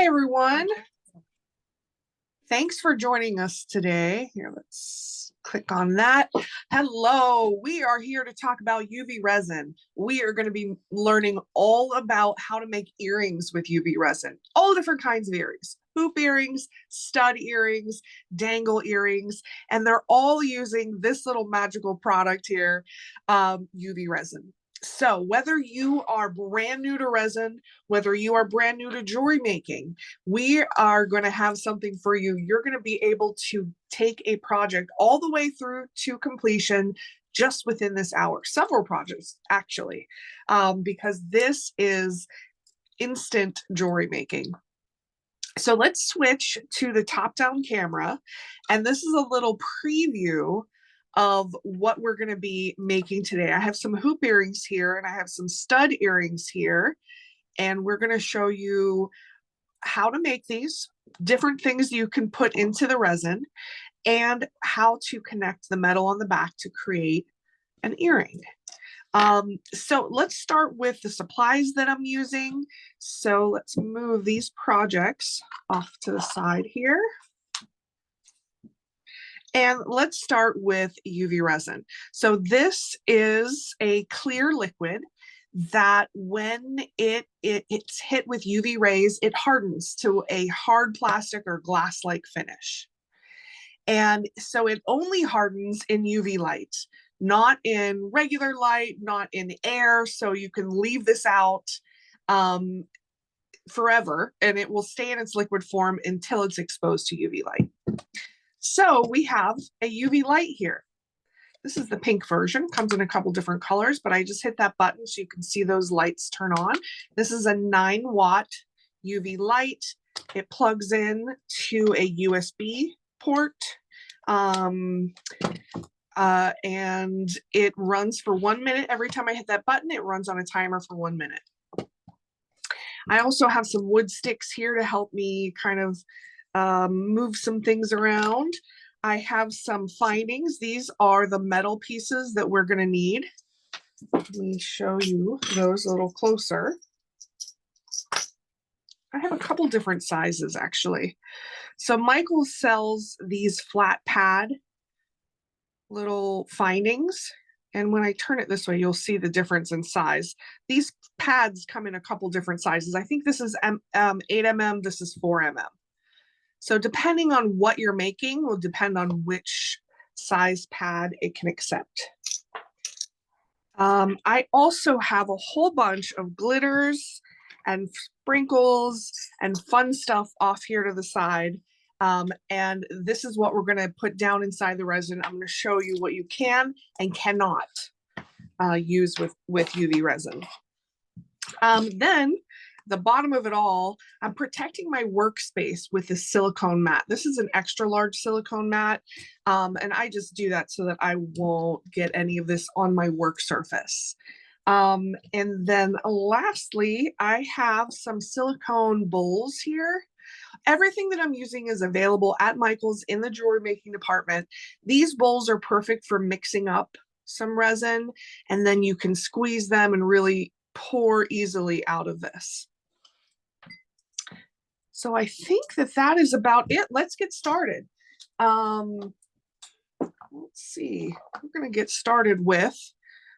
Hi, everyone. Thanks for joining us today. Here, let's click on that. Hello, we are here to talk about UV resin. We are going to be learning all about how to make earrings with UV resin, all different kinds of earrings, hoop earrings, stud earrings, dangle earrings, and they're all using this little magical product here, UV resin. So whether you are brand new to resin, whether you are brand new to jewelry making, we are going to have something for you. You're going to be able to take a project all the way through to completion just within this hour. Several projects, actually, because this is instant jewelry making. So let's switch to the top-down camera. And this is a little preview of what we're going to be making today. I have some hoop earrings here and I have some stud earrings here, and we're going to show you how to make these, different things you can put into the resin, and how to connect the metal on the back to create an earring. So let's start with the supplies that I'm using. So let's move these projects off to the side here. And let's start with UV resin. So this is a clear liquid that when it's hit with UV rays, it hardens to a hard plastic or glass-like finish. And so it only hardens in UV light, not in regular light, not in air. So you can leave this out forever and it will stay in its liquid form until it's exposed to UV light. So we have a UV light here. This is the pink version, comes in a couple different colors, but I just hit that button so you can see those lights turn on. This is a 9-watt UV light. It plugs in to a USB port, and it runs for 1 minute. Every time I hit that button, it runs on a timer for 1 minute. I also have some wood sticks here to help me kind of move some things around. I have some findings. These are the metal pieces that we're going to need. Let me show you those a little closer. I have a couple different sizes, actually. So Michael sells these flat pad little findings. And when I turn it this way, you'll see the difference in size. These pads come in a couple different sizes. I think this is 8 mm, this is 4 mm. So depending on what you're making will depend on which size pad it can accept. I also have a whole bunch of glitters and sprinkles and fun stuff off here to the side. And this is what we're going to put down inside the resin. I'm going to show you what you can and cannot use with UV resin. Then the bottom of it all, I'm protecting my workspace with the silicone mat. This is an extra large silicone mat, and I just do that so that I won't get any of this on my work surface. And then lastly, I have some silicone bowls here. Everything that I'm using is available at Michael's in the jewelry making department. These bowls are perfect for mixing up some resin, and then you can squeeze them and really pour easily out of this. So I think that is about it. Let's get started. Let's see, we're going to get started with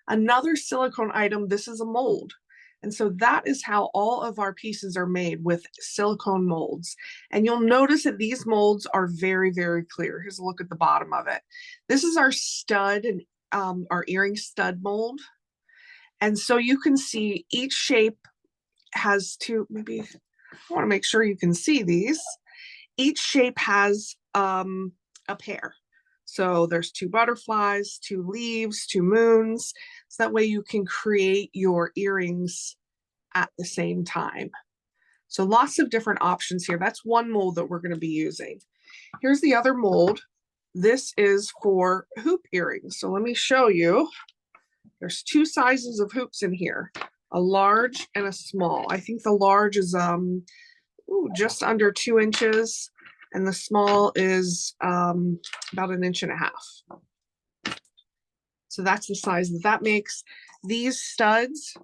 another silicone item. This is a mold. And so that is how all of our pieces are made, with silicone molds. And you'll notice that these molds are very, very clear. Here's a look at the bottom of it. This is our stud and our earring stud mold. And so you can see each shape has two, maybe I want to make sure you can see these. Each shape has a pair. So there's 2 butterflies, 2 leaves, 2 moons. So that way you can create your earrings at the same time. So lots of different options here. That's one mold that we're going to be using. Here's the other mold. This is for hoop earrings. So let me show you. There's 2 sizes of hoops in here, a large and a small. I think the large is just under 2 inches, and the small is about 1.5 inches. So that's the size that makes. These studs,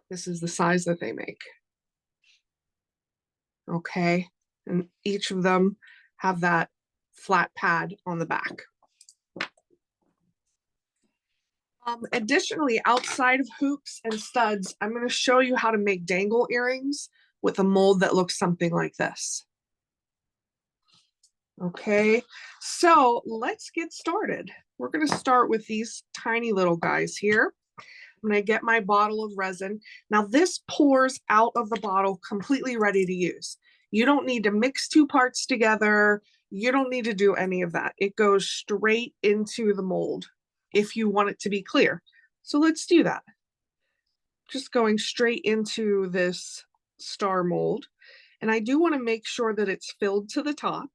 this is the size that they make. okay? And each of them have that flat pad on the back. Additionally, outside of hoops and studs, I'm going to show you how to make dangle earrings with a mold that looks something like this. Okay, so let's get started. We're going to start with these tiny little guys here. I'm going to get my bottle of resin. Now this pours out of the bottle completely ready to use. You don't need to mix two parts together. You don't need to do any of that. It goes straight into the mold if you want it to be clear. So let's do that. Just going straight into this star mold. And I do want to make sure that it's filled to the top.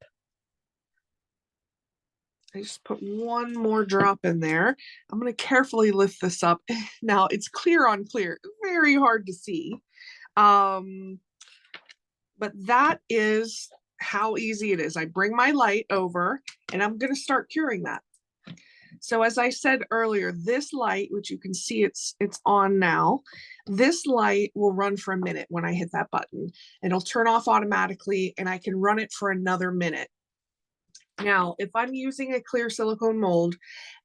I just put one more drop in there. I'm going to carefully lift this up. Now it's clear on clear, very hard to see. But that is how easy it is. I bring my light over and I'm going to start curing that. So as I said earlier, this light, which you can see it's on now, this light will run for a minute when I hit that button. It'll turn off automatically and I can run it for another minute. Now, if I'm using a clear silicone mold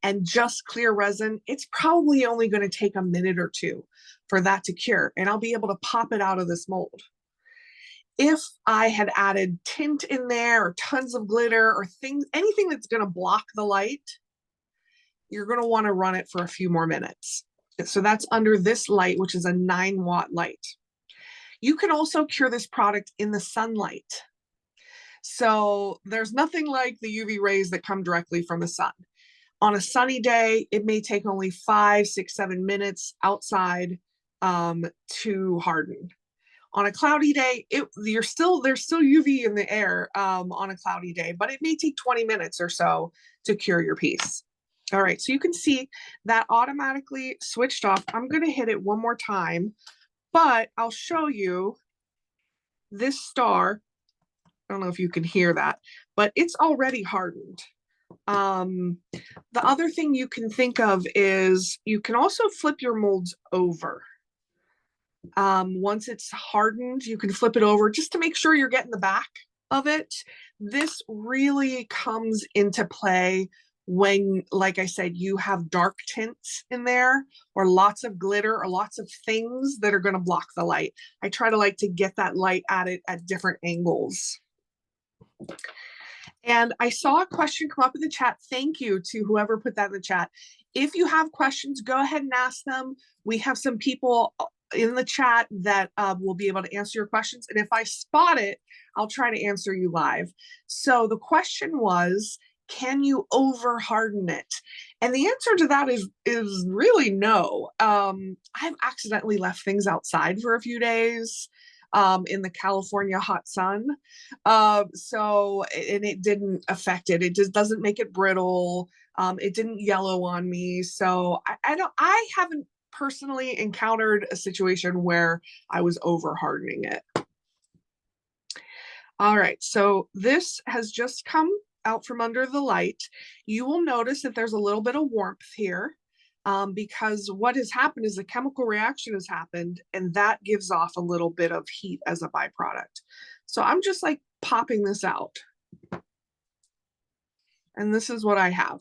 and just clear resin, it's probably only going to take a minute or two for that to cure, and I'll be able to pop it out of this mold. If I had added tint in there or tons of glitter or things, anything that's going to block the light, you're going to want to run it for a few more minutes. So that's under this light, which is a 9-watt light. You can also cure this product in the sunlight. So there's nothing like the UV rays that come directly from the sun. On a sunny day, it may take only 5, 6, 7 minutes outside to harden. On a cloudy day, there's still UV in the air on a cloudy day, but it may take 20 minutes or so to cure your piece. All right, so you can see that automatically switched off. I'm going to hit it one more time, but I'll show you this star. I don't know if you can hear that, but it's already hardened. The other thing you can think of is you can also flip your molds over. Once it's hardened, you can flip it over just to make sure you're getting the back of it. This really comes into play when, like I said, you have dark tints in there or lots of glitter or lots of things that are going to block the light. I try to get that light at it at different angles. And I saw a question come up in the chat. Thank you to whoever put that in the chat. If you have questions, go ahead and ask them. We have some people in the chat that will be able to answer your questions. And if I spot it, I'll try to answer you live. So the question was, can you over harden it? And the answer to that is really no. I've accidentally left things outside for a few days in the California hot sun. And it didn't affect it. It just doesn't make it brittle. It didn't yellow on me. So I haven't personally encountered a situation where I was over hardening it. All right, so this has just come out from under the light. You will notice that there's a little bit of warmth here because what has happened is a chemical reaction has happened and that gives off a little bit of heat as a byproduct. So I'm just popping this out. And this is what I have.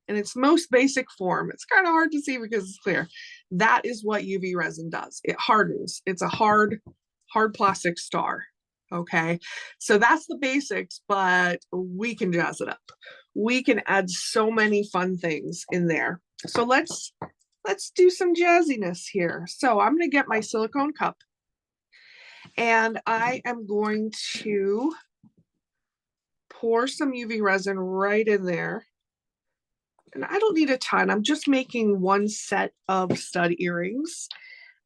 In its most basic form. It's kind of hard to see because it's clear. That is what UV resin does. It hardens. It's a hard plastic star. Okay, so that's the basics, but we can jazz it up. We can add so many fun things in there. So let's do some jazziness here. So I'm going to get my silicone cup and I am going to pour some UV resin right in there. And I don't need a ton. I'm just making one set of stud earrings.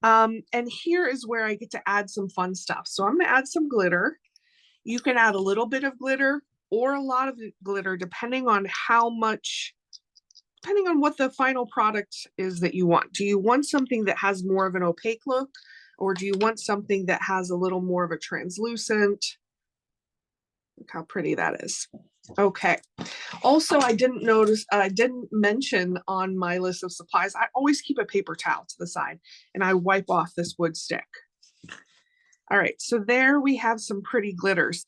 And here is where I get to add some fun stuff. So I'm going to add some glitter. You can add a little bit of glitter or a lot of glitter, depending on what the final product is that you want. Do you want something that has more of an opaque look, or do you want something that has a little more of a translucent? Look how pretty that is. Okay. Also, I didn't mention on my list of supplies, I always keep a paper towel to the side and I wipe off this wood stick. All right, so there we have some pretty glitters.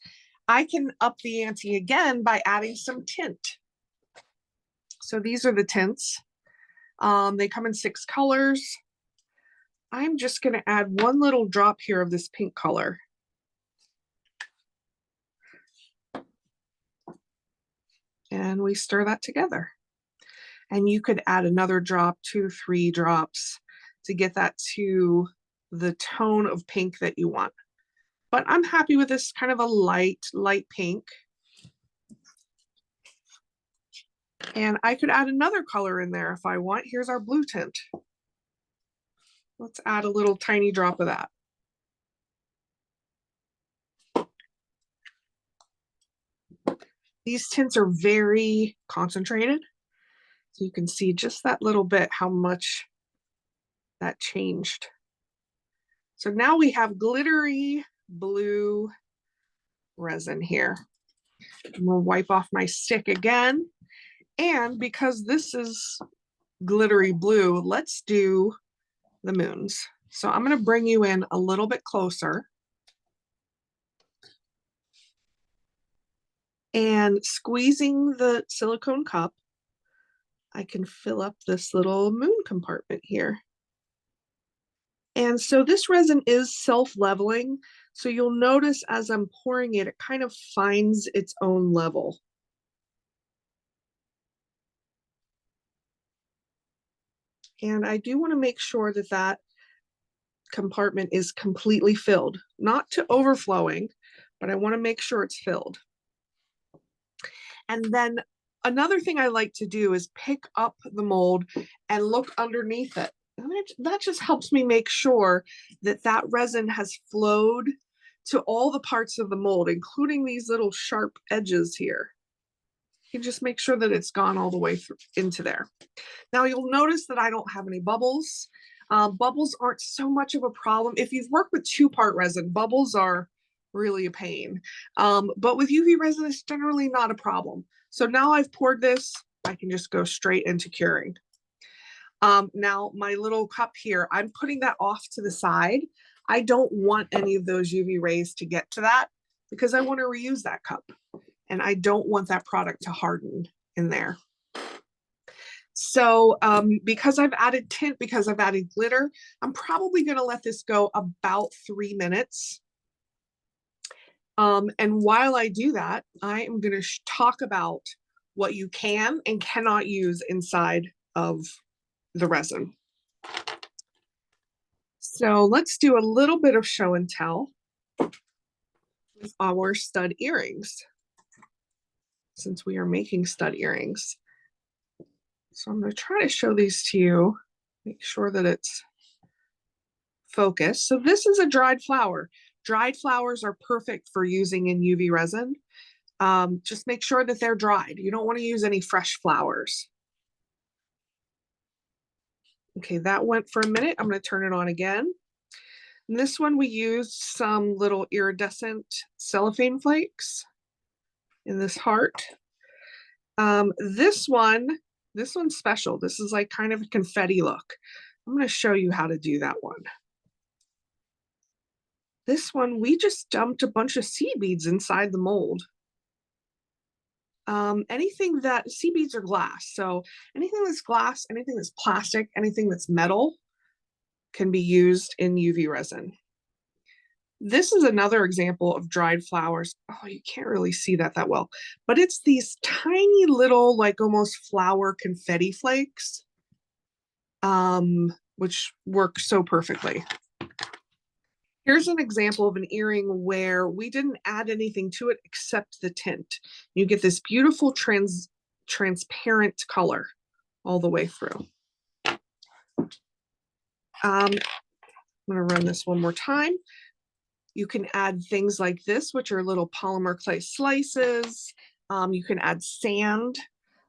I can up the ante again by adding some tint. So these are the tints. They come in 6 colors. I'm just going to add one little drop here of this pink color. And we stir that together. And you could add another drop, 2, 3 drops to get that to the tone of pink that you want. But I'm happy with this kind of a light pink. And I could add another color in there if I want. Here's our blue tint. Let's add a little tiny drop of that. These tints are very concentrated. So you can see just that little bit, how much that changed. So now we have glittery blue resin here. I'm gonna wipe off my stick again. And because this is glittery blue, let's do the moons. So I'm gonna bring you in a little bit closer. And squeezing the silicone cup, I can fill up this little moon compartment here. And so this resin is self-leveling. So you'll notice as I'm pouring it, it kind of finds its own level. And I do want to make sure that that compartment is completely filled, not to overflowing, but I want to make sure it's filled. And then another thing I like to do is pick up the mold and look underneath it. And that just helps me make sure that that resin has flowed to all the parts of the mold, including these little sharp edges here. You just make sure that it's gone all the way through into there. Now you'll notice that I don't have any bubbles. Bubbles aren't so much of a problem. If you've worked with 2-part resin, bubbles are really a pain. But with UV resin, it's generally not a problem. So now I've poured this, I can just go straight into curing. Now my little cup here, I'm putting that off to the side. I don't want any of those UV rays to get to that because I want to reuse that cup. And I don't want that product to harden in there. So because I've added tint, because I've added glitter, I'm probably going to let this go about 3 minutes. And while I do that, I am going to talk about what you can and cannot use inside of the resin. So let's do a little bit of show and tell with our stud earrings, since we are making stud earrings. So I'm going to try to show these to you, make sure that it's focused. So this is a dried flower. Dried flowers are perfect for using in UV resin. Just make sure that they're dried. You don't want to use any fresh flowers. Okay, that went for a minute. I'm going to turn it on again. And this one, we used some little iridescent cellophane flakes in this heart. This one's special. This is like kind of a confetti look. I'm going to show you how to do that one. This one, we just dumped a bunch of seed beads inside the mold. Anything that, seed beads are glass. So anything that's glass, anything that's plastic, anything that's metal can be used in UV resin. This is another example of dried flowers. Oh, you can't really see that well, but it's these tiny little, like almost flower confetti flakes, which work so perfectly. Here's an example of an earring where we didn't add anything to it except the tint. You get this beautiful transparent color all the way through. I'm gonna run this one more time. You can add things like this, which are little polymer clay slices. You can add sand.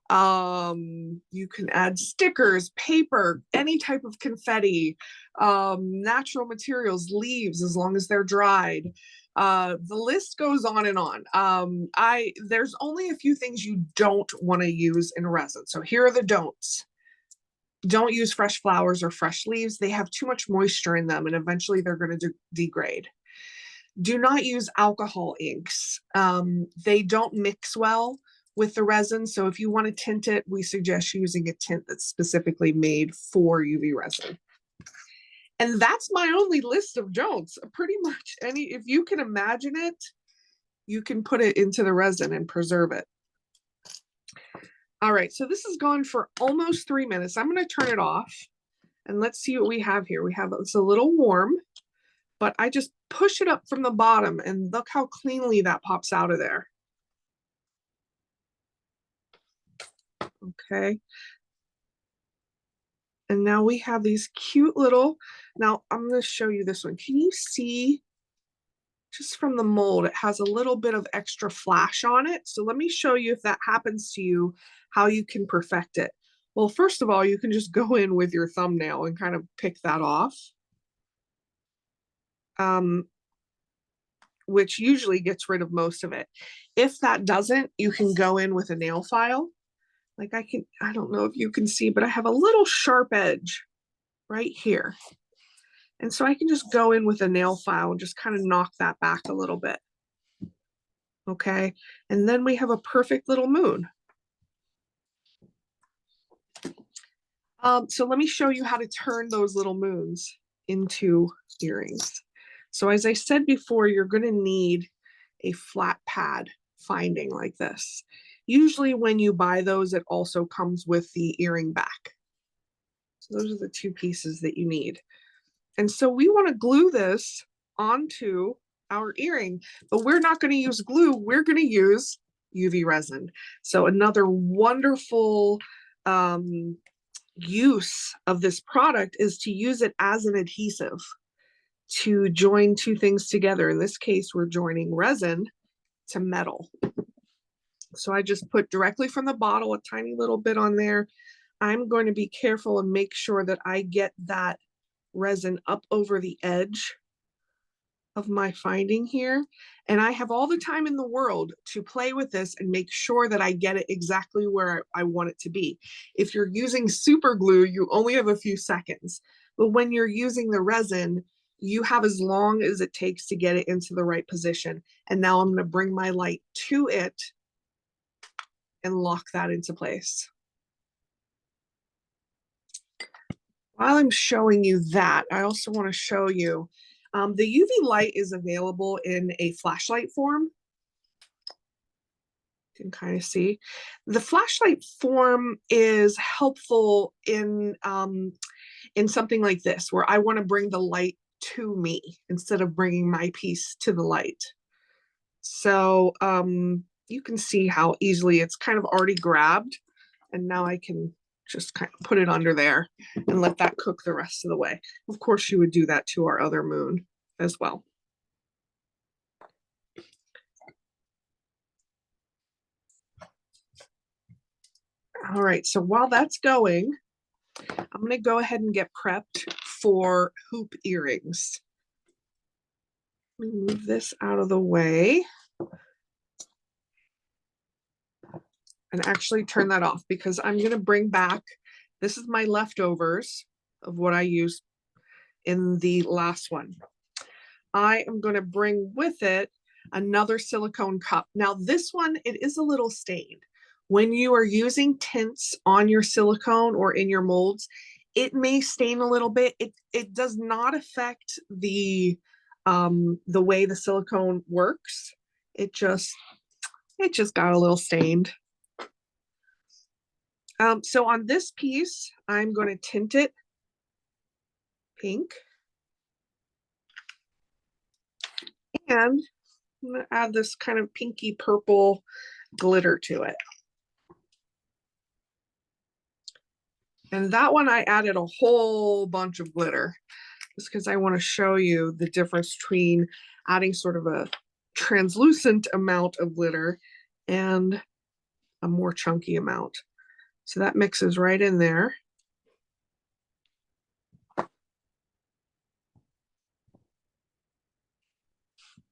You can add stickers, paper, any type of confetti, natural materials, leaves, as long as they're dried. The list goes on and on. There's only a few things you don't want to use in resin. So here are the don'ts. Don't use fresh flowers or fresh leaves. They have too much moisture in them and eventually they're going to degrade. Do not use alcohol inks. They don't mix well with the resin. So if you want to tint it, we suggest using a tint that's specifically made for UV resin. And that's my only list of don'ts. Pretty much if you can imagine it, you can put it into the resin and preserve it. All right, so this has gone for almost 3 minutes. I'm going to turn it off and let's see what we have here. It's a little warm, but I just push it up from the bottom and look how cleanly that pops out of there. Okay. And now we have these cute little, now I'm going to show you this one. Can you see just from the mold, it has a little bit of extra flash on it. So let me show you if that happens to you, how you can perfect it. Well, first of all, you can just go in with your thumbnail and kind of pick that off. Which usually gets rid of most of it. If that doesn't, you can go in with a nail file. Like I don't know if you can see, but I have a little sharp edge right here. And so I can just go in with a nail file and just kind of knock that back a little bit. Okay, and then we have a perfect little moon. So let me show you how to turn those little moons into earrings. So as I said before, you're going to need a flat pad finding like this. Usually when you buy those, it also comes with the earring back. So those are the two pieces that you need. And so we want to glue this onto our earring, but we're not going to use glue. We're going to use UV resin. So another wonderful use of this product is to use it as an adhesive to join two things together. In this case, we're joining resin to metal. So I just put directly from the bottle a tiny little bit on there. I'm going to be careful and make sure that I get that resin up over the edge of my finding here. And I have all the time in the world to play with this and make sure that I get it exactly where I want it to be. If you're using super glue, you only have a few seconds. But when you're using the resin, you have as long as it takes to get it into the right position. And now I'm going to bring my light to it and lock that into place. While I'm showing you that, I also want to show you the UV light is available in a flashlight form. You can kind of see. The flashlight form is helpful in something like this, where I want to bring the light to me instead of bringing my piece to the light. So you can see how easily it's kind of already grabbed. And now I can just kind of put it under there and let that cook the rest of the way. Of course, you would do that to our other moon as well. All right, so while that's going, I'm going to go ahead and get prepped for hoop earrings. Move this out of the way and actually turn that off, because I'm going to bring back, this is my leftovers of what I used in the last one. I am going to bring with it another silicone cup. Now this one, it is a little stained. When you are using tints on your silicone or in your molds, it may stain a little bit. It does not affect the way the silicone works. It just got a little stained. So on this piece, I'm going to tint it pink. And I'm going to add this kind of pinky purple glitter to it. And that one I added a whole bunch of glitter just because I want to show you the difference between adding sort of a translucent amount of glitter and a more chunky amount. So that mixes right in there. All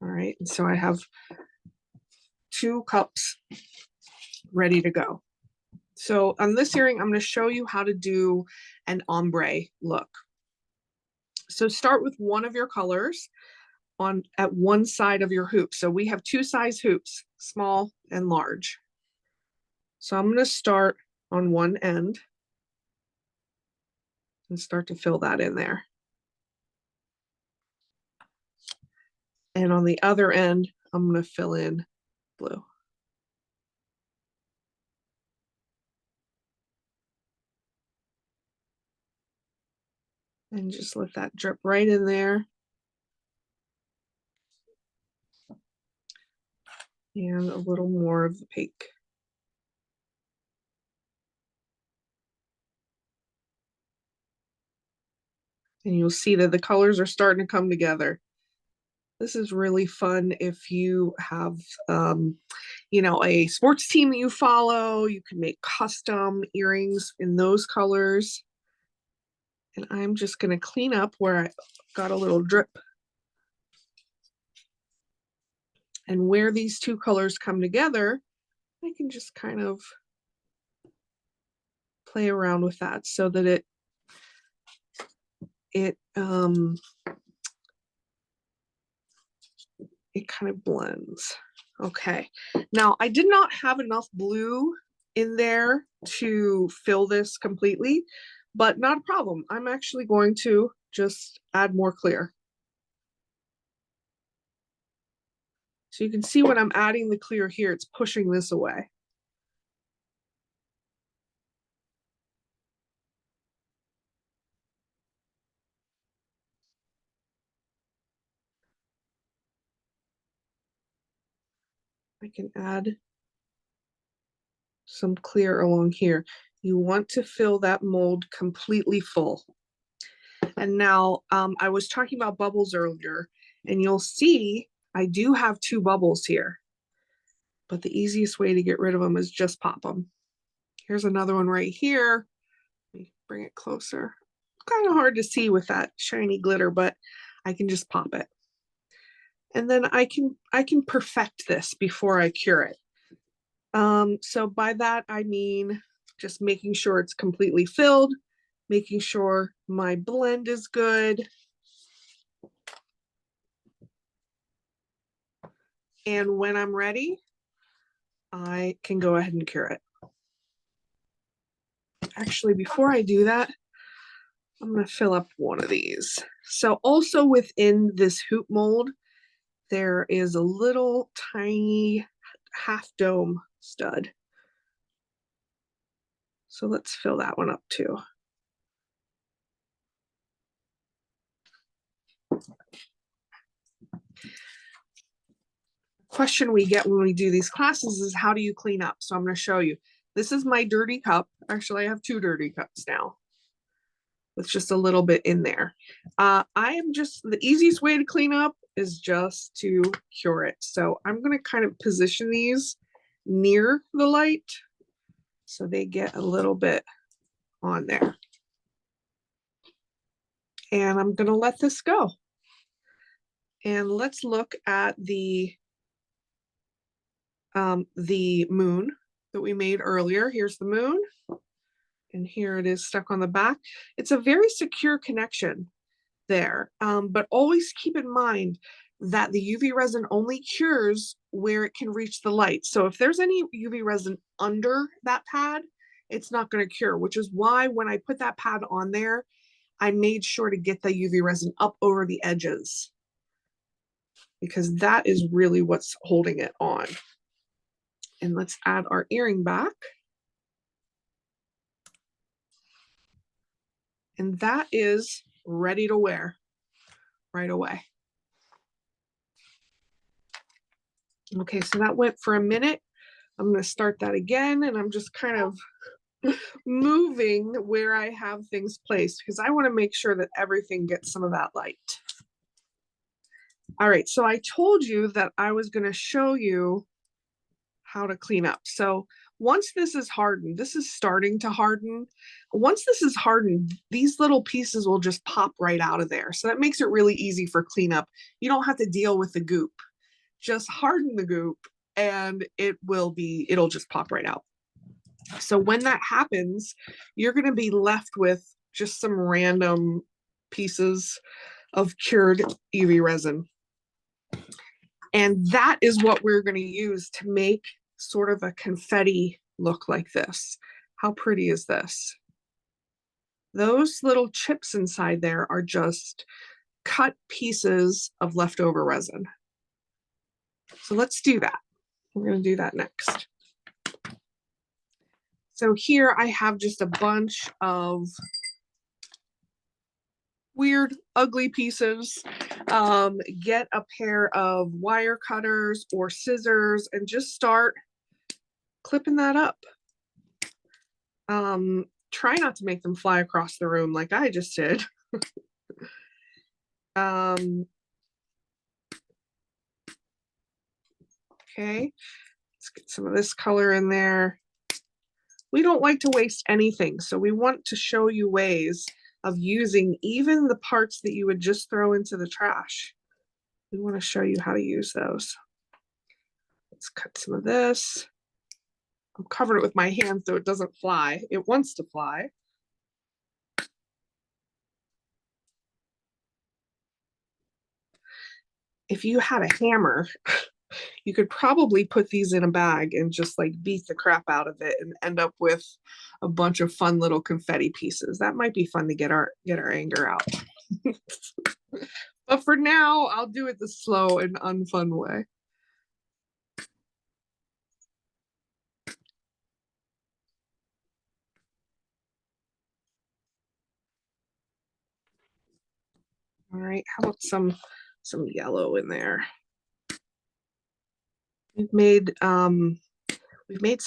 right, and so I have 2 cups ready to go. So on this earring, I'm going to show you how to do an ombre look. So start with one of your colors. at one side of your hoop. So we have two size hoops, small and large. So I'm going to start on one end and start to fill that in there. And on the other end, I'm going to fill in blue. And just let that drip right in there. And a little more of the pink. And you'll see that the colors are starting to come together. This is really fun if you have, you know, a sports team that you follow. You can make custom earrings in those colors. And I'm just going to clean up where I got a little drip. And where these two colors come together, I can just kind of play around with that so that it kind of blends. Okay, now I did not have enough blue in there to fill this completely, but not a problem. I'm actually going to just add more clear. So you can see when I'm adding the clear here, it's pushing this away. I can add some clear along here. You want to fill that mold completely full. And now I was talking about bubbles earlier, and you'll see I do have two bubbles here, but the easiest way to get rid of them is just pop them. Here's another one right here. Let me bring it closer. Kind of hard to see with that shiny glitter, but I can just pop it. And then I can perfect this before I cure it. So by that, I mean just making sure it's completely filled, making sure my blend is good. And when I'm ready, I can go ahead and cure it. Actually, before I do that, I'm going to fill up one of these. So also within this hoop mold, there is a little tiny half dome stud. So let's fill that one up too. Question we get when we do these classes is how do you clean up? So I'm going to show you. This is my dirty cup. Actually, I have two dirty cups now with just a little bit in there. The easiest way to clean up is just to cure it. So I'm going to kind of position these near the light so they get a little bit on there. And I'm going to let this go. And let's look at the moon that we made earlier. Here's the moon. And here it is stuck on the back. It's a very secure connection there, but always keep in mind that the UV resin only cures where it can reach the light. So if there's any UV resin under that pad, it's not going to cure, which is why when I put that pad on there, I made sure to get the UV resin up over the edges, because that is really what's holding it on. And let's add our earring back. And that is ready to wear right away. Okay, so that went for a minute. I'm going to start that again, and I'm just kind of moving where I have things placed because I want to make sure that everything gets some of that light. All right, so I told you that I was going to show you how to clean up. So once this is hardened, this is starting to harden. Once this is hardened, these little pieces will just pop right out of there. So that makes it really easy for cleanup. You don't have to deal with the goop. Just harden the goop and it'll just pop right out. So when that happens, you're going to be left with just some random pieces of cured UV resin. And that is what we're going to use to make sort of a confetti look like this. How pretty is this? Those little chips inside there are just cut pieces of leftover resin. So let's do that. We're going to do that next. So here I have just a bunch of weird, ugly pieces. Get a pair of wire cutters or scissors and just start clipping that up. Try not to make them fly across the room like I just did. Okay, let's get some of this color in there. We don't like to waste anything, so we want to show you ways of using even the parts that you would just throw into the trash. We want to show you how to use those. Let's cut some of this. I'm covering it with my hand so it doesn't fly. It wants to fly. If you had a hammer, you could probably put these in a bag and just like beat the crap out of it and end up with a bunch of fun little confetti pieces. That might be fun to get our anger out. But for now, I'll do it the slow and unfun way. All right, how about some yellow in there? We've made some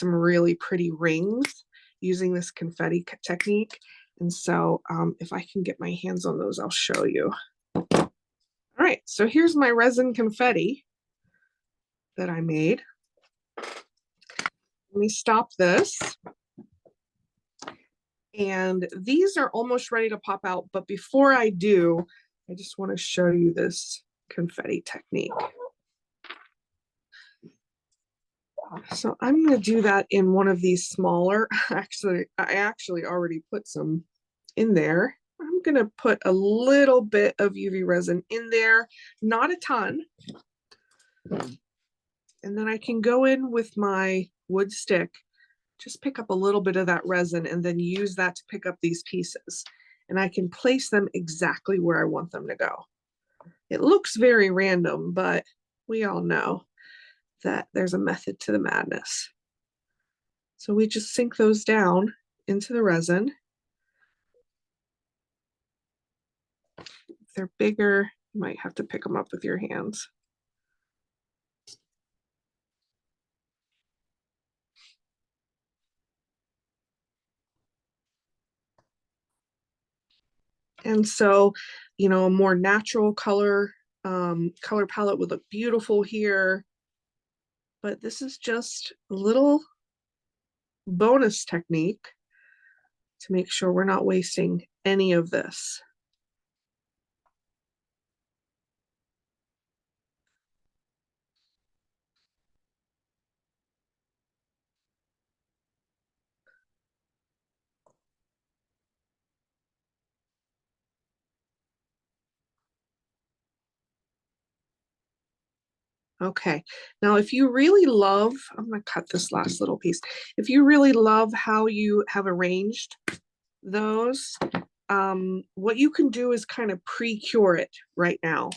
really pretty rings using this confetti technique. And so if I can get my hands on those, I'll show you. All right, so here's my resin confetti that I made. Let me stop this. And these are almost ready to pop out, but before I do, I just want to show you this confetti technique. So I'm going to do that in one of these smaller. I actually already put some in there. I'm going to put a little bit of UV resin in there, not a ton. And then I can go in with my wood stick, just pick up a little bit of that resin and then use that to pick up these pieces. And I can place them exactly where I want them to go. It looks very random, but we all know that there's a method to the madness. So we just sink those down into the resin. If they're bigger, you might have to pick them up with your hands. And so, you know, a more natural color palette would look beautiful here. But this is just a little bonus technique to make sure we're not wasting any of this. Okay, now if you really love, I'm gonna cut this last little piece. If you really love how you have arranged those, what you can do is kind of pre-cure it right now.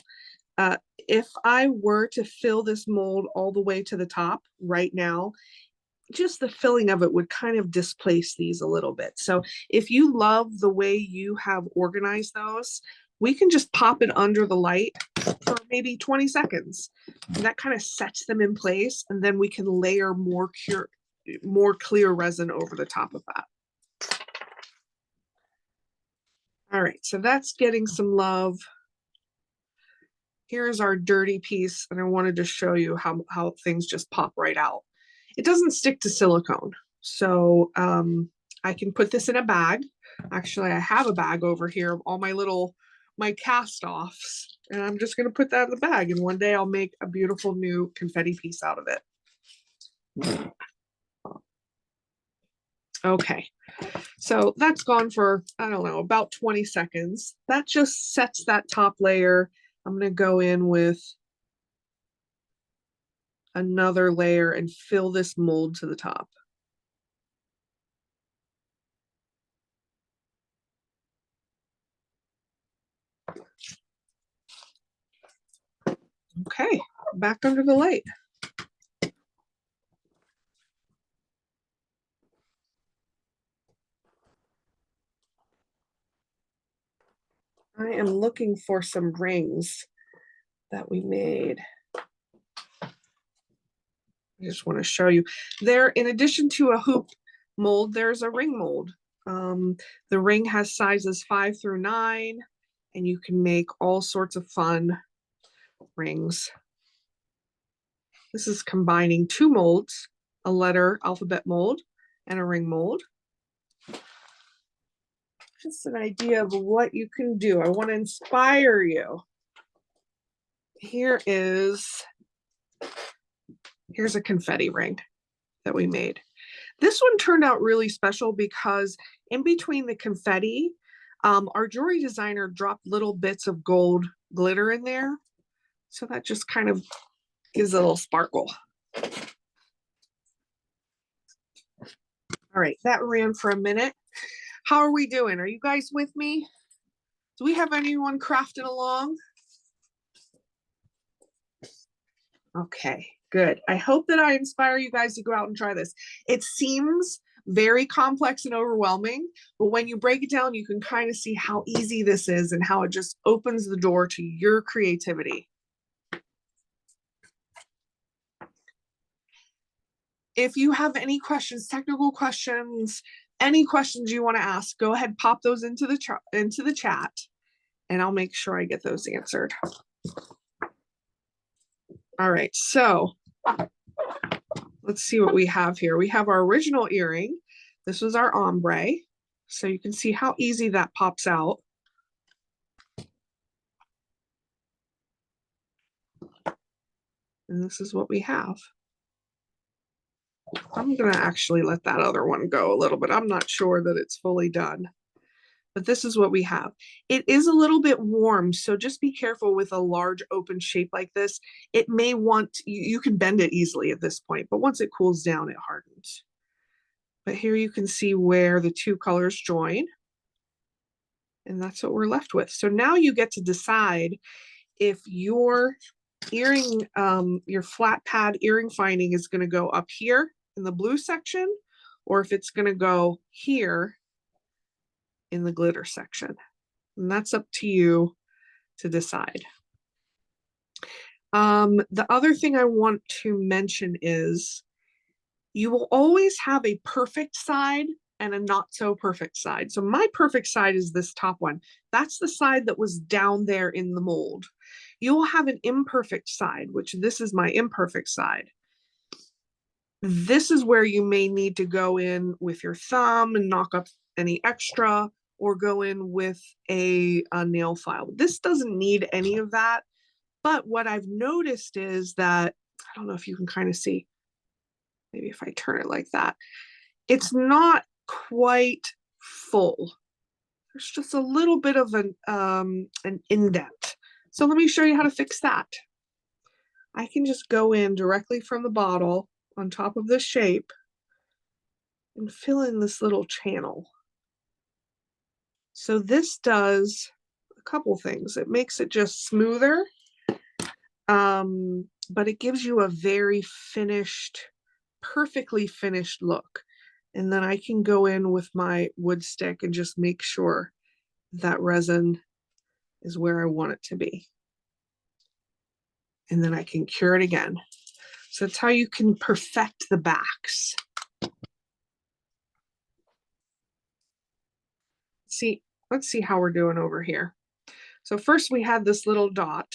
If I were to fill this mold all the way to the top right now, just the filling of it would kind of displace these a little bit. So if you love the way you have organized those, we can just pop it under the light for maybe 20 seconds. And that kind of sets them in place, and then we can layer more clear resin over the top of that. All right, so that's getting some love. Here's our dirty piece, and I wanted to show you how things just pop right out. It doesn't stick to silicone, so I can put this in a bag. Actually, I have a bag over here of all my cast-offs, and I'm just going to put that in the bag, and one day I'll make a beautiful new confetti piece out of it. Okay, so that's gone for, I don't know, about 20 seconds. That just sets that top layer. I'm going to go in with another layer and fill this mold to the top. Okay, back under the light. I am looking for some rings that we made. I just want to show you. There, in addition to a hoop mold, there's a ring mold. The ring has sizes 5 through 9, and you can make all sorts of fun rings. This is combining 2 molds, a letter alphabet mold and a ring mold. Just an idea of what you can do. I want to inspire you. Here's a confetti ring that we made. This one turned out really special because in between the confetti, our jewelry designer dropped little bits of gold glitter in there. So that just kind of gives a little sparkle. All right, that ran for a minute. How are we doing? Are you guys with me? Do we have anyone crafting along? Okay, good. I hope that I inspire you guys to go out and try this. It seems very complex and overwhelming, but when you break it down, you can kind of see how easy this is and how it just opens the door to your creativity. If you have any questions, technical questions, any questions you want to ask, go ahead, pop those into the chat, and I'll make sure I get those answered. All right, so let's see what we have here. We have our original earring. This was our ombre. So you can see how easy that pops out. And this is what we have. I'm gonna actually let that other one go a little bit. I'm not sure that it's fully done, but this is what we have. It is a little bit warm, so just be careful with a large open shape like this. It may want, you can bend it easily at this point, but once it cools down, it hardens. But here you can see where the 2 colors join. And that's what we're left with. So now you get to decide if your earring, your flat pad earring finding is going to go up here in the blue section, or if it's going to go here in the glitter section. And that's up to you to decide. The other thing I want to mention is you will always have a perfect side and a not so perfect side. So my perfect side is this top one. That's the side that was down there in the mold. You will have an imperfect side, which this is my imperfect side. This is where you may need to go in with your thumb and knock up any extra, or go in with a nail file. This doesn't need any of that. But what I've noticed is that, I don't know if you can kind of see, maybe if I turn it like that, it's not quite full. There's just a little bit of an indent. So let me show you how to fix that. I can just go in directly from the bottle on top of this shape and fill in this little channel. So this does a couple things. It makes it just smoother, but it gives you a very finished, perfectly finished look. And then I can go in with my wood stick and just make sure that resin is where I want it to be. And then I can cure it again. So that's how you can perfect the backs. See, let's see how we're doing over here. So first we had this little dot.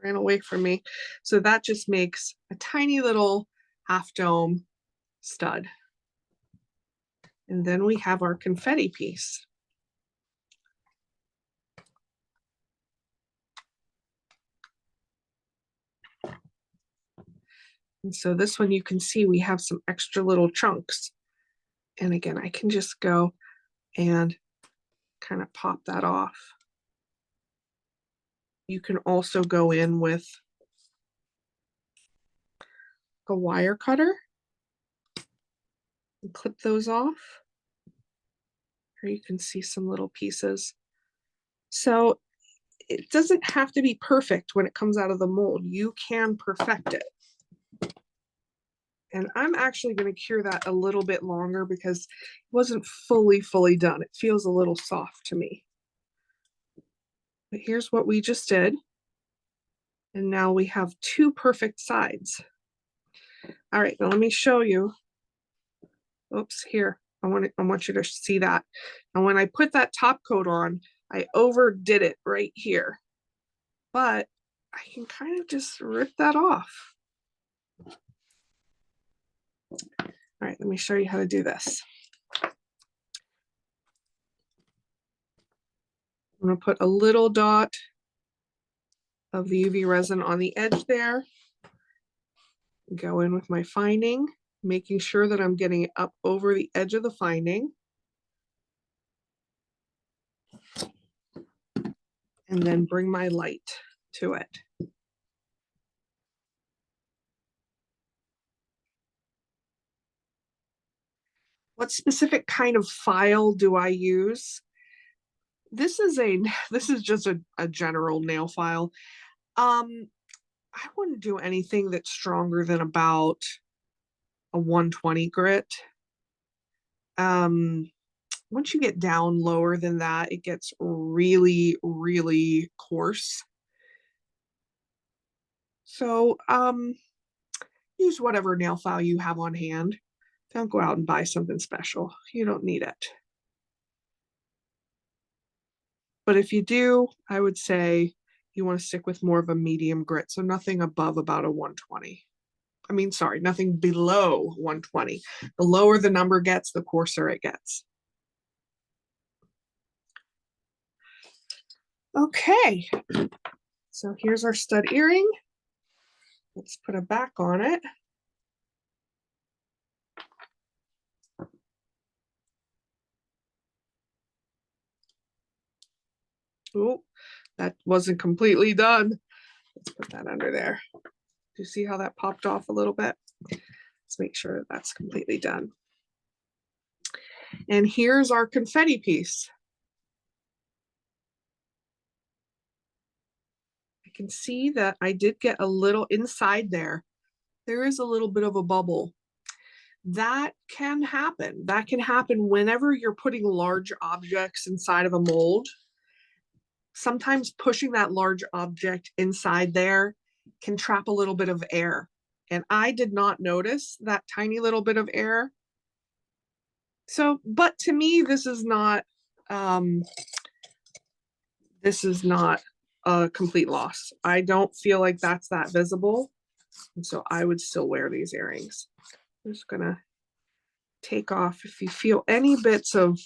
Ran away from me. So that just makes a tiny little half dome stud. And then we have our confetti piece. And so this one you can see we have some extra little chunks. And again, I can just go and kind of pop that off. You can also go in with a wire cutter and clip those off. Here you can see some little pieces. So it doesn't have to be perfect when it comes out of the mold. You can perfect it. And I'm actually going to cure that a little bit longer because it wasn't fully done. It feels a little soft to me. But here's what we just did. And now we have two perfect sides. All right, now let me show you. Oops, here. I want you to see that. And when I put that top coat on, I overdid it right here. But I can kind of just rip that off. All right, let me show you how to do this. I'm going to put a little dot of the UV resin on the edge there. Go in with my finding, making sure that I'm getting it up over the edge of the finding. And then bring my light to it. What specific kind of file do I use? This is just a general nail file. I wouldn't do anything that's stronger than about a 120 grit. Once you get down lower than that, it gets really coarse. So use whatever nail file you have on hand. Don't go out and buy something special. You don't need it. But if you do, I would say you want to stick with more of a medium grit. So nothing above about a 120. I mean, sorry, nothing below 120. The lower the number gets, the coarser it gets. Okay, so here's our stud earring. Let's put a back on it. Oh, that wasn't completely done. Let's put that under there. Do you see how that popped off a little bit? Let's make sure that that's completely done. And here's our confetti piece. I can see that I did get a little inside there. There is a little bit of a bubble. That can happen. That can happen whenever you're putting large objects inside of a mold. Sometimes pushing that large object inside there can trap a little bit of air. And I did not notice that tiny little bit of air. So, but to me, this is not a complete loss. I don't feel like that's that visible. And so I would still wear these earrings. I'm just gonna take off. If you feel any bits of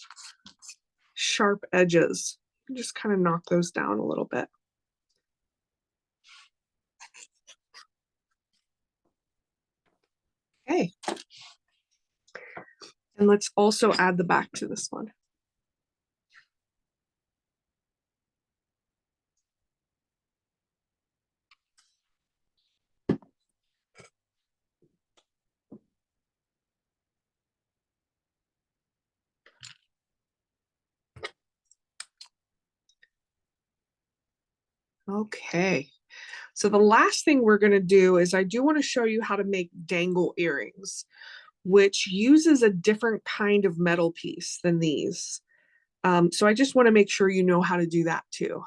sharp edges, just kind of knock those down a little bit. Okay. And let's also add the back to this one. Okay. So the last thing we're going to do is I do want to show you how to make dangle earrings, which uses a different kind of metal piece than these. So I just want to make sure you know how to do that too.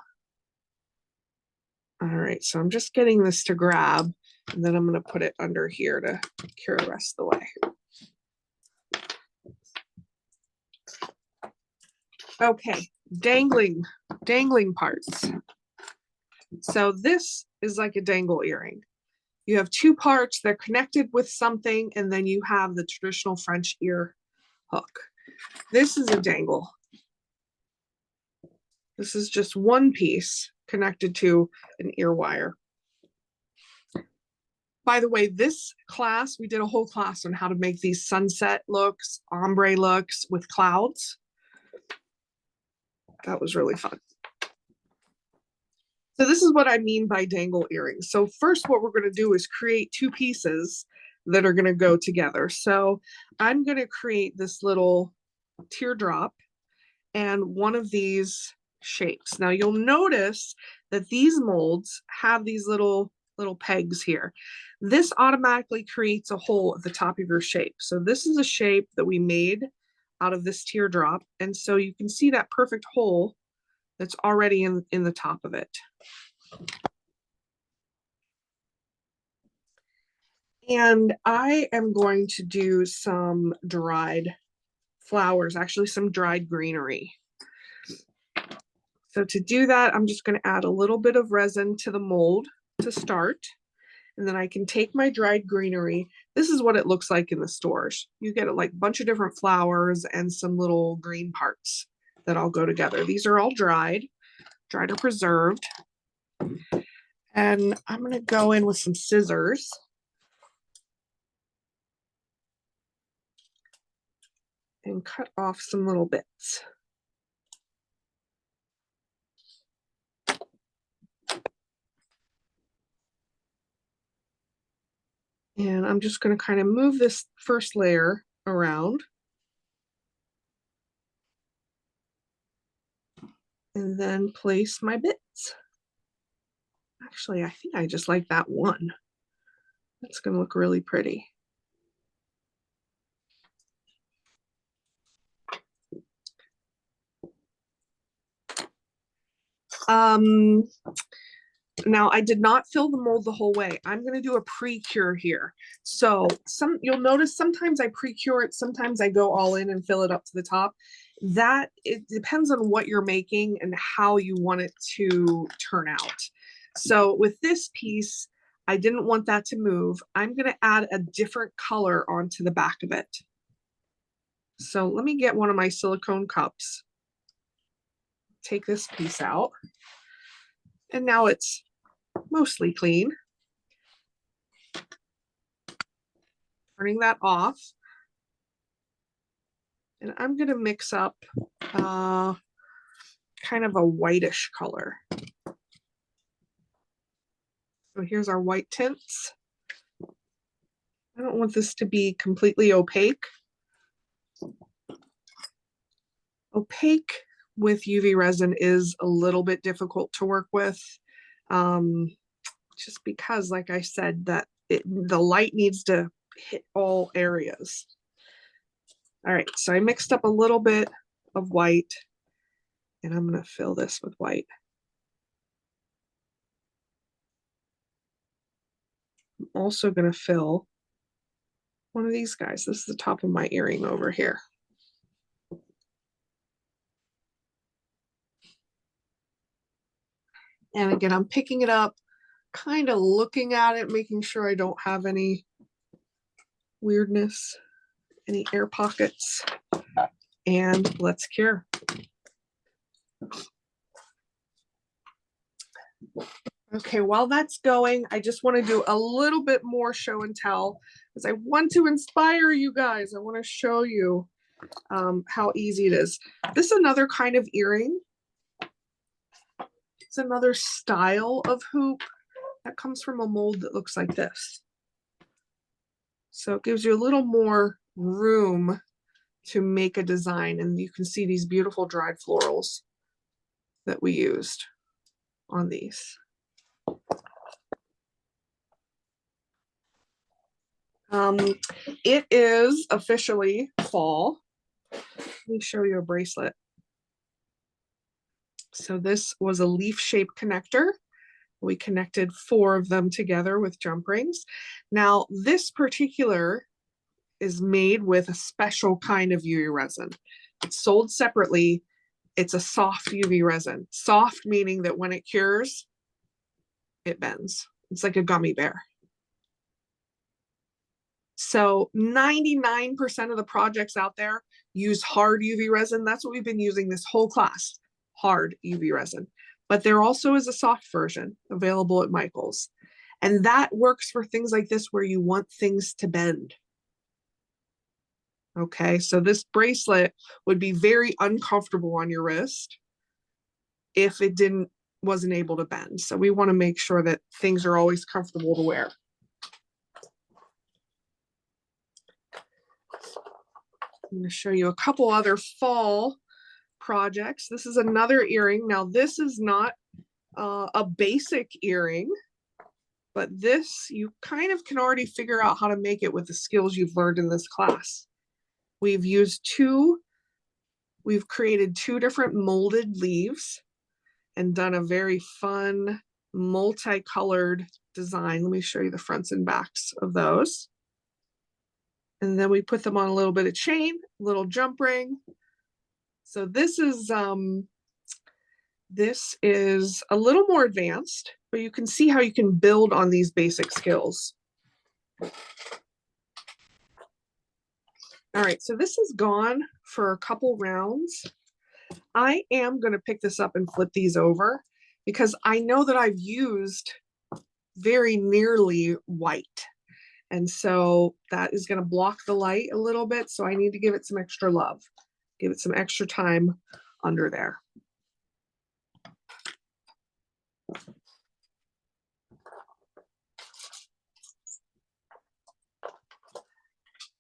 All right, so I'm just getting this to grab, and then I'm going to put it under here to cure the rest of the way. Okay, dangling parts. So this is like a dangle earring. You have two parts, they're connected with something, and then you have the traditional French ear hook. This is a dangle. This is just one piece connected to an ear wire. By the way, this class, we did a whole class on how to make these sunset looks, ombre looks with clouds. That was really fun. So this is what I mean by dangle earrings. So first what we're going to do is create two pieces that are going to go together. So I'm going to create this little teardrop and one of these shapes. Now you'll notice that these molds have these little pegs here. This automatically creates a hole at the top of your shape. So this is a shape that we made out of this teardrop. And so you can see that perfect hole that's already in the top of it. And I am going to do some dried flowers, actually some dried greenery. So to do that, I'm just going to add a little bit of resin to the mold to start. And then I can take my dried greenery. This is what it looks like in the stores. You get like a bunch of different flowers and some little green parts that all go together. These are all dried or preserved. And I'm going to go in with some scissors. And cut off some little bits. And I'm just going to kind of move this first layer around. And then place my bits. Actually, I think I just like that one. That's going to look really pretty. Now I did not fill the mold the whole way. I'm going to do a pre-cure here. So you'll notice sometimes I pre-cure it, sometimes I go all in and fill it up to the top. That it depends on what you're making and how you want it to turn out. So with this piece, I didn't want that to move. I'm going to add a different color onto the back of it. So let me get one of my silicone cups. Take this piece out. And now it's mostly clean. Turning that off. And I'm going to mix up kind of a whitish color. So here's our white tints. I don't want this to be completely opaque. Opaque with UV resin is a little bit difficult to work with, just because, like I said, that the light needs to hit all areas. All right, so I mixed up a little bit of white, and I'm going to fill this with white. I'm also going to fill one of these guys. This is the top of my earring over here. And again, I'm picking it up, kind of looking at it, making sure I don't have any weirdness, any air pockets. And let's cure. Okay, while that's going, I just want to do a little bit more show and tell because I want to inspire you guys. I want to show you how easy it is. This is another kind of earring. It's another style of hoop that comes from a mold that looks like this. So it gives you a little more room to make a design, and you can see these beautiful dried florals that we used on these. It is officially fall. Let me show you a bracelet. So this was a leaf-shaped connector. We connected 4 of them together with jump rings. Now, this particular is made with a special kind of UV resin. It's sold separately. It's a soft UV resin. Soft meaning that when it cures, it bends. It's like a gummy bear. So 99% of the projects out there use hard UV resin. That's what we've been using this whole class, hard UV resin. But there also is a soft version available at Michael's. And that works for things like this where you want things to bend. Okay, so this bracelet would be very uncomfortable on your wrist if it didn't wasn't able to bend. So we want to make sure that things are always comfortable to wear. I'm going to show you a couple other fall projects. This is another earring. Now this is not a basic earring, but this you kind of can already figure out how to make it with the skills you've learned in this class. We've created two different molded leaves and done a very fun multicolored design. Let me show you the fronts and backs of those. And then we put them on a little bit of chain, little jump ring. So this is a little more advanced, but you can see how you can build on these basic skills. All right, so this is gone for a couple rounds. I am going to pick this up and flip these over because I know that I've used very nearly white. And so that is going to block the light a little bit. So I need to give it some extra love, give it some extra time under there.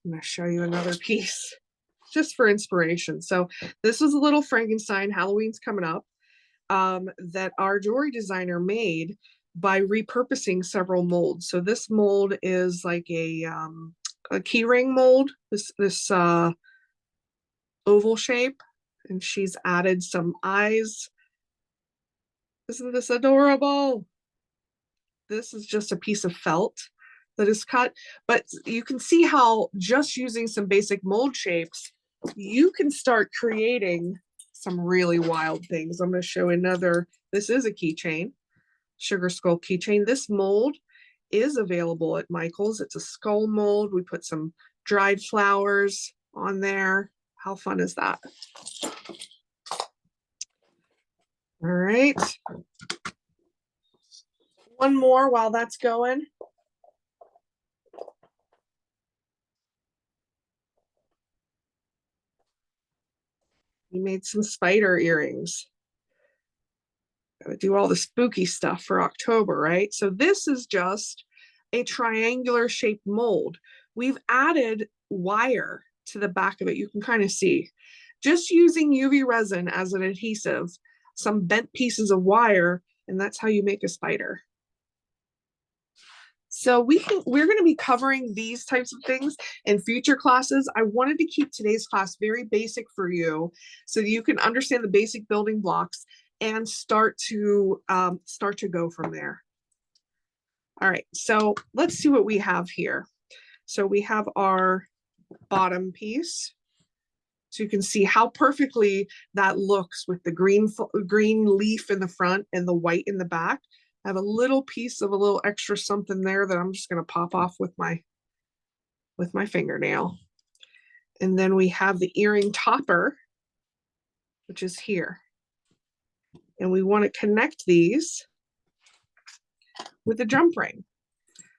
I'm going to show you another piece just for inspiration. So this was a little Frankenstein, Halloween's coming up, that our jewelry designer made by repurposing several molds. So this mold is like a key ring mold, this oval shape, and she's added some eyes. Isn't this adorable? This is just a piece of felt that is cut, but you can see how just using some basic mold shapes, you can start creating some really wild things. I'm going to show another. This is a keychain, sugar skull keychain. This mold is available at Michael's. It's a skull mold. We put some dried flowers on there. How fun is that? All right. One more while that's going. We made some spider earrings. Gotta do all the spooky stuff for October, right? So this is just a triangular shaped mold. We've added wire to the back of it. You can kind of see. Just using UV resin as an adhesive, some bent pieces of wire, and that's how you make a spider. So we're going to be covering these types of things in future classes. I wanted to keep today's class very basic for you so that you can understand the basic building blocks and start to go from there. All right, so let's see what we have here. So we have our bottom piece. So you can see how perfectly that looks with the green leaf in the front and the white in the back. I have a little piece of a little extra something there that I'm just going to pop off with my fingernail. And then we have the earring topper, which is here. And we want to connect these with a jump ring.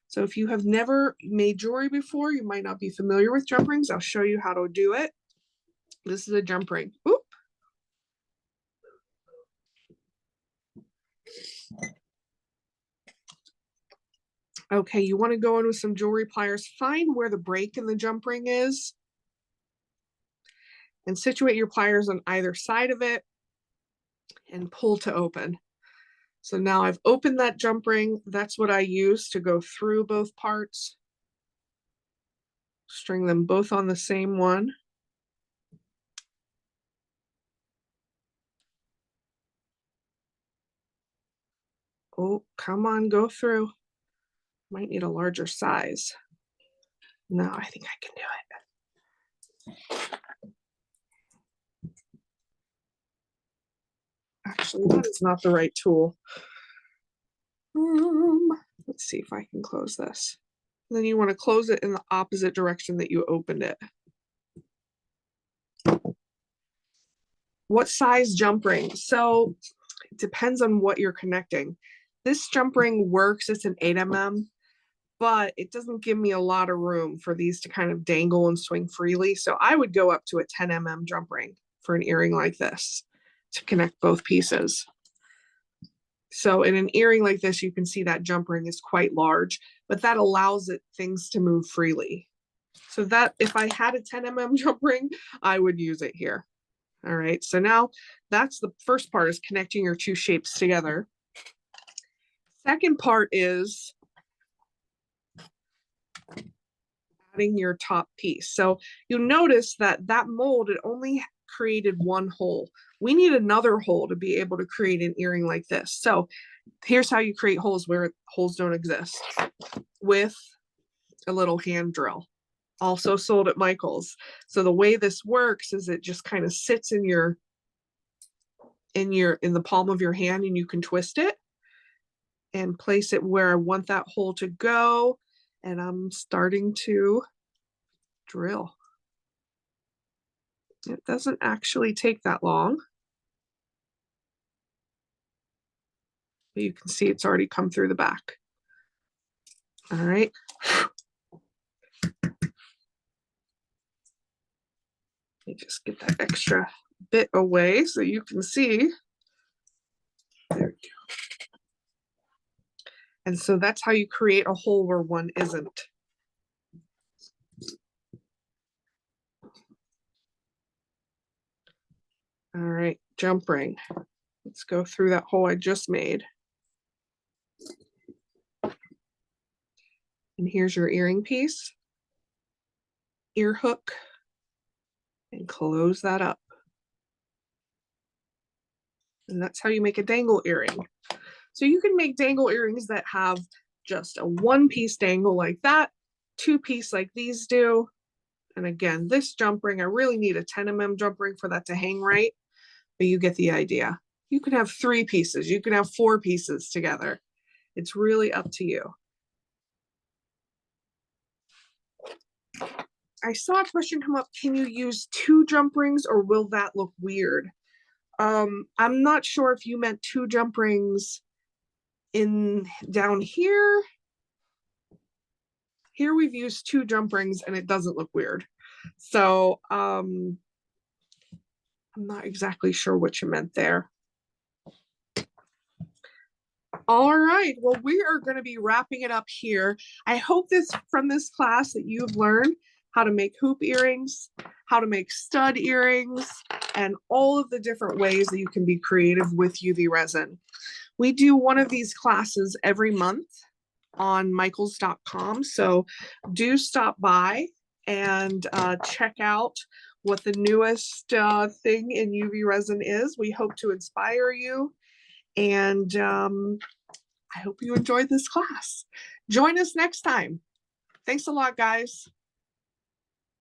So if you have never made jewelry before, you might not be familiar with jump rings. I'll show you how to do it. This is a jump ring. Oop. Okay, you want to go in with some jewelry pliers, find where the break in the jump ring is, and situate your pliers on either side of it and pull to open. So now I've opened that jump ring. That's what I use to go through both parts. String them both on the same one. Oh, come on, go through. Might need a larger size. No, I think I can do it. Actually, that is not the right tool. Let's see if I can close this. And then you want to close it in the opposite direction that you opened it. What size jump ring? So it depends on what you're connecting. This jump ring works, it's an 8 mm, but it doesn't give me a lot of room for these to kind of dangle and swing freely. So I would go up to a 10 mm jump ring for an earring like this to connect both pieces. So in an earring like this, you can see that jump ring is quite large, but that allows things to move freely. So that if I had a 10 mm jump ring, I would use it here. All right, so now that's the first part, is connecting your two shapes together. Second part is adding your top piece. So you'll notice that that mold, it only created one hole. We need another hole to be able to create an earring like this. So here's how you create holes where holes don't exist, with a little hand drill, also sold at Michael's. So the way this works is it just kind of sits in the palm of your hand, and you can twist it and place it where I want that hole to go. And I'm starting to drill. It doesn't actually take that long. But you can see it's already come through the back. All right. Let me just get that extra bit away so you can see. There we go. And so that's how you create a hole where one isn't. All right, jump ring. Let's go through that hole I just made. And here's your earring piece, ear hook, and close that up. And that's how you make a dangle earring. So you can make dangle earrings that have just a one-piece dangle like that, two-piece like these do. And again, this jump ring, I really need a 10 mm jump ring for that to hang right, but you get the idea. You can have 3 pieces, you can have 4 pieces together. It's really up to you. I saw a question come up, can you use 2 jump rings or will that look weird? I'm not sure if you meant 2 jump rings in down here. Here we've used 2 jump rings and it doesn't look weird. So I'm not exactly sure what you meant there. All right, well, we are going to be wrapping it up here. I hope from this class that you've learned how to make hoop earrings, how to make stud earrings, and all of the different ways that you can be creative with UV resin. We do one of these classes every month on michaels.com, so do stop by and check out what the newest thing in UV resin is. We hope to inspire you, and I hope you enjoyed this class. Join us next time. Thanks a lot, guys.